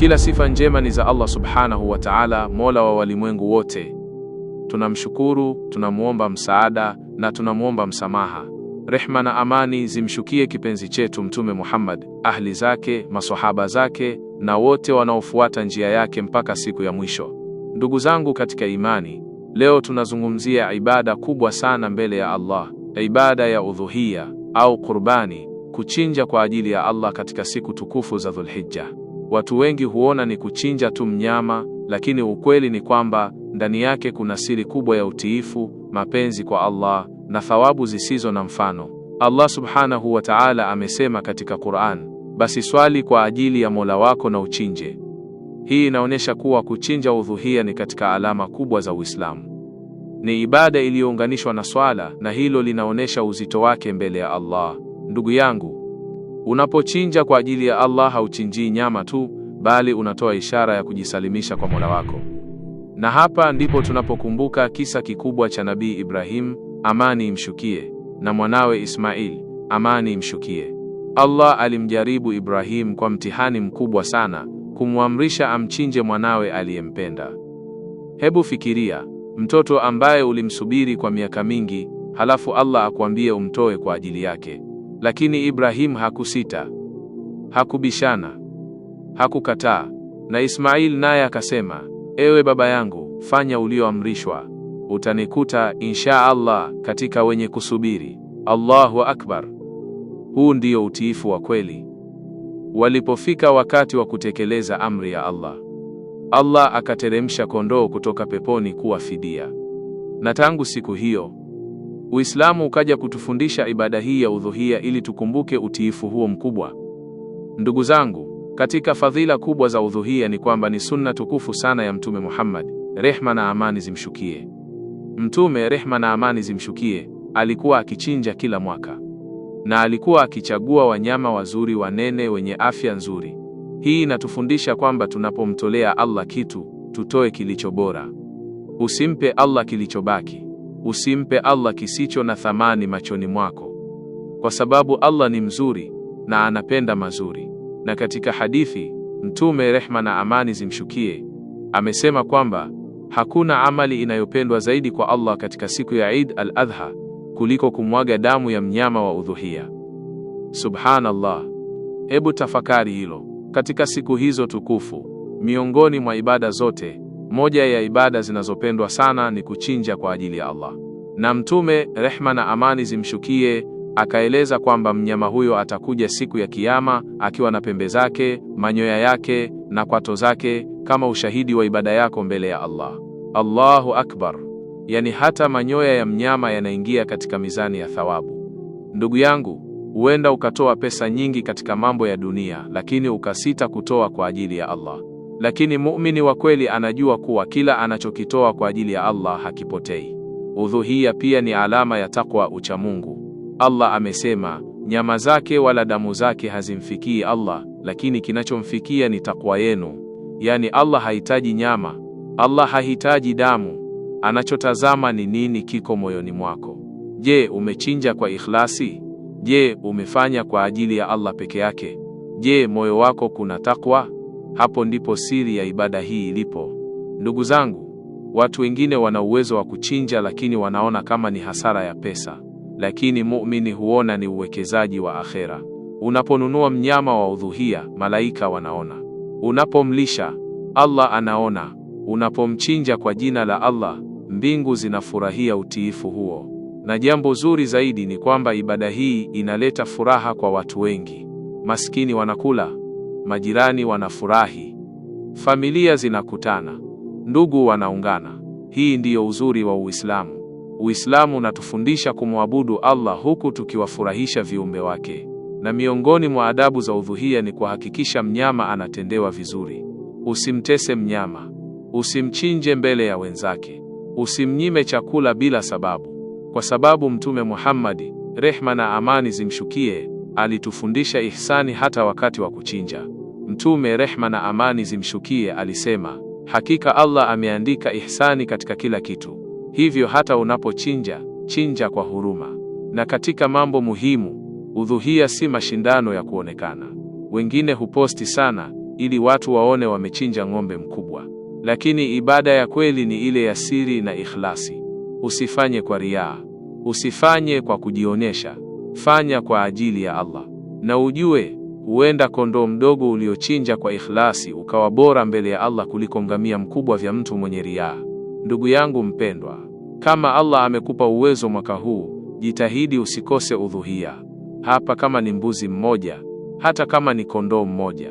Kila sifa njema ni za Allah subhanahu wa ta'ala, Mola wa walimwengu wote. Tunamshukuru, tunamuomba msaada na tunamuomba msamaha. Rehma na amani zimshukie kipenzi chetu Mtume Muhammad, ahli zake, maswahaba zake na wote wanaofuata njia yake mpaka siku ya mwisho. Ndugu zangu katika imani, leo tunazungumzia ibada kubwa sana mbele ya Allah, ibada ya udhuhiya au qurbani, kuchinja kwa ajili ya Allah katika siku tukufu za Dhulhijja. Watu wengi huona ni kuchinja tu mnyama, lakini ukweli ni kwamba ndani yake kuna siri kubwa ya utiifu, mapenzi kwa Allah na thawabu zisizo na mfano. Allah subhanahu wa ta'ala amesema katika Qur'an, basi swali kwa ajili ya Mola wako na uchinje. Hii inaonyesha kuwa kuchinja udhuhiya ni katika alama kubwa za Uislamu. Ni ibada iliyounganishwa na swala, na hilo linaonyesha uzito wake mbele ya Allah. Ndugu yangu, unapochinja kwa ajili ya Allah hauchinjii nyama tu, bali unatoa ishara ya kujisalimisha kwa Mola wako. Na hapa ndipo tunapokumbuka kisa kikubwa cha Nabii Ibrahim, amani imshukie, na mwanawe Ismail, amani imshukie. Allah alimjaribu Ibrahim kwa mtihani mkubwa sana, kumwamrisha amchinje mwanawe aliyempenda. Hebu fikiria, mtoto ambaye ulimsubiri kwa miaka mingi, halafu Allah akwambie umtoe kwa ajili yake. Lakini Ibrahim hakusita, hakubishana, hakukataa. Na Ismail naye akasema, ewe baba yangu, fanya ulioamrishwa, utanikuta insha Allah katika wenye kusubiri. Allahu Akbar. Huu ndio utiifu wa kweli. Walipofika wakati wa kutekeleza amri ya Allah, Allah akateremsha kondoo kutoka peponi kuwa fidia. Na tangu siku hiyo Uislamu ukaja kutufundisha ibada hii ya udhuhiya ili tukumbuke utiifu huo mkubwa. Ndugu zangu, katika fadhila kubwa za udhuhiya ni kwamba ni sunna tukufu sana ya Mtume Muhammad, rehma na amani zimshukie. Mtume, rehma na amani zimshukie, alikuwa akichinja kila mwaka, na alikuwa akichagua wanyama wazuri, wanene, wenye afya nzuri. Hii inatufundisha kwamba tunapomtolea Allah kitu, tutoe kilicho bora. Usimpe Allah kilichobaki. Usimpe Allah kisicho na thamani machoni mwako, kwa sababu Allah ni mzuri na anapenda mazuri. Na katika hadithi, Mtume, rehma na amani zimshukie, amesema kwamba hakuna amali inayopendwa zaidi kwa Allah katika siku ya Eid al-Adha kuliko kumwaga damu ya mnyama wa udhuhiya. Subhanallah. Hebu tafakari hilo. Katika siku hizo tukufu, miongoni mwa ibada zote, moja ya ibada zinazopendwa sana ni kuchinja kwa ajili ya Allah. Na Mtume, rehma na amani zimshukie, akaeleza kwamba mnyama huyo atakuja siku ya Kiyama akiwa na pembe zake, manyoya yake na kwato zake kama ushahidi wa ibada yako mbele ya Allah. Allahu Akbar. Yani hata manyoya ya mnyama yanaingia katika mizani ya thawabu. Ndugu yangu, huenda ukatoa pesa nyingi katika mambo ya dunia, lakini ukasita kutoa kwa ajili ya Allah. Lakini muumini wa kweli anajua kuwa kila anachokitoa kwa ajili ya Allah hakipotei. Udhuhiya pia ni alama ya takwa, uchamungu. Allah amesema, nyama zake wala damu zake hazimfikii Allah, lakini kinachomfikia ni takwa yenu. Yani Allah hahitaji nyama, Allah hahitaji damu. Anachotazama ni nini kiko moyoni mwako. Je, umechinja kwa ikhlasi? Je, umefanya kwa ajili ya Allah peke yake? Je, moyo wako kuna takwa? Hapo ndipo siri ya ibada hii ilipo. Ndugu zangu, watu wengine wana uwezo wa kuchinja lakini wanaona kama ni hasara ya pesa. Lakini muumini huona ni uwekezaji wa akhera. Unaponunua mnyama wa udhuhiya, malaika wanaona. Unapomlisha, Allah anaona. Unapomchinja kwa jina la Allah, mbingu zinafurahia utiifu huo. Na jambo zuri zaidi ni kwamba ibada hii inaleta furaha kwa watu wengi. Maskini wanakula, majirani wanafurahi, familia zinakutana, ndugu wanaungana. Hii ndiyo uzuri wa Uislamu. Uislamu unatufundisha kumwabudu Allah huku tukiwafurahisha viumbe wake. Na miongoni mwa adabu za udhuhiya ni kuhakikisha mnyama anatendewa vizuri. Usimtese mnyama, usimchinje mbele ya wenzake, usimnyime chakula bila sababu, kwa sababu Mtume Muhammad, rehma na amani zimshukie, alitufundisha ihsani hata wakati wa kuchinja. Mtume, rehma na amani zimshukie, alisema, hakika Allah ameandika ihsani katika kila kitu. Hivyo hata unapochinja, chinja kwa huruma. Na katika mambo muhimu, udhuhiya si mashindano ya kuonekana. Wengine huposti sana ili watu waone wamechinja ng'ombe mkubwa. Lakini ibada ya kweli ni ile ya siri na ikhlasi. Usifanye kwa riaa, usifanye kwa kujionyesha, fanya kwa ajili ya Allah. Na ujue, huenda kondoo mdogo uliochinja kwa ikhlasi ukawa bora mbele ya Allah kuliko ngamia mkubwa vya mtu mwenye riaa. Ndugu yangu mpendwa, kama Allah amekupa uwezo mwaka huu, jitahidi usikose udhuhia. Hapa kama ni mbuzi mmoja, hata kama ni kondoo mmoja.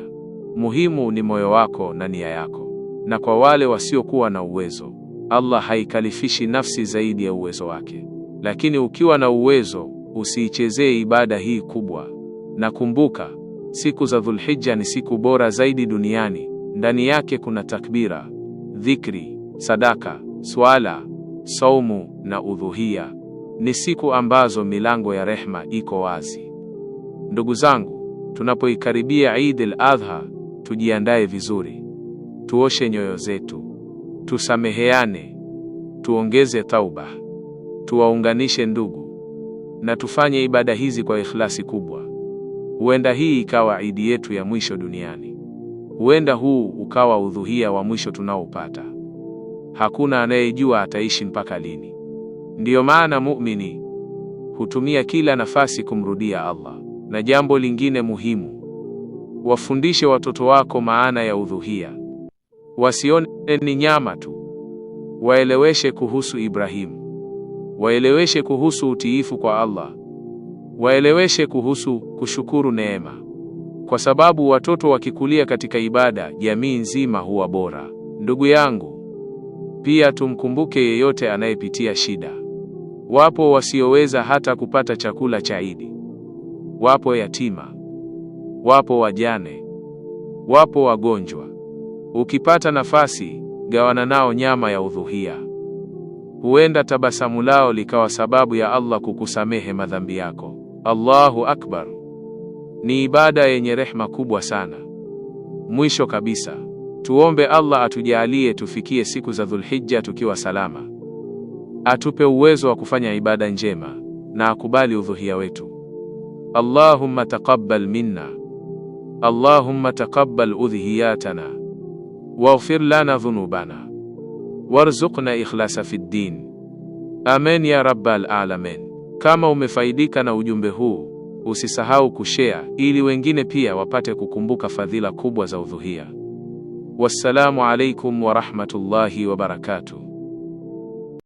Muhimu ni moyo wako na nia yako. Na kwa wale wasiokuwa na uwezo, Allah haikalifishi nafsi zaidi ya uwezo wake. Lakini ukiwa na uwezo, usiichezee ibada hii kubwa. Na kumbuka, siku za Dhulhijja ni siku bora zaidi duniani. Ndani yake kuna takbira, dhikri, sadaka, swala, saumu na udhuhia. Ni siku ambazo milango ya rehma iko wazi. Ndugu zangu, tunapoikaribia Eid al-Adha, tujiandae vizuri. Tuoshe nyoyo zetu, tusameheane, tuongeze tauba, tuwaunganishe ndugu, na tufanye ibada hizi kwa ikhlasi kubwa. Huenda hii ikawa idi yetu ya mwisho duniani. Huenda huu ukawa udhuhia wa mwisho tunaopata. Hakuna anayejua ataishi mpaka lini. Ndiyo maana muumini hutumia kila nafasi kumrudia Allah. Na jambo lingine muhimu, wafundishe watoto wako maana ya udhuhia. Wasione ni nyama tu. Waeleweshe kuhusu Ibrahimu. Waeleweshe kuhusu utiifu kwa Allah. Waeleweshe kuhusu kushukuru neema. Kwa sababu watoto wakikulia katika ibada, jamii nzima huwa bora. Ndugu yangu, pia tumkumbuke yeyote anayepitia shida. Wapo wasioweza hata kupata chakula cha Idi. Wapo yatima. Wapo wajane. Wapo wagonjwa. Ukipata nafasi, gawana nao nyama ya udhuhia. Huenda tabasamu lao likawa sababu ya Allah kukusamehe madhambi yako. Allahu Akbar. Ni ibada yenye rehma kubwa sana. Mwisho kabisa, tuombe Allah atujalie tufikie siku za Dhulhijja tukiwa salama. Atupe uwezo wa kufanya ibada njema na akubali udhuhia wetu. Allahumma taqabbal minna. Allahumma taqabbal udhiyatana. Waghfir lana dhunubana. Warzuqna ikhlasa fid din. Amen ya rabbal alamin. Kama umefaidika na ujumbe huu, usisahau kushare ili wengine pia wapate kukumbuka fadhila kubwa za udhuhia. Wassalamu alaikum wa rahmatullahi wa barakatuh.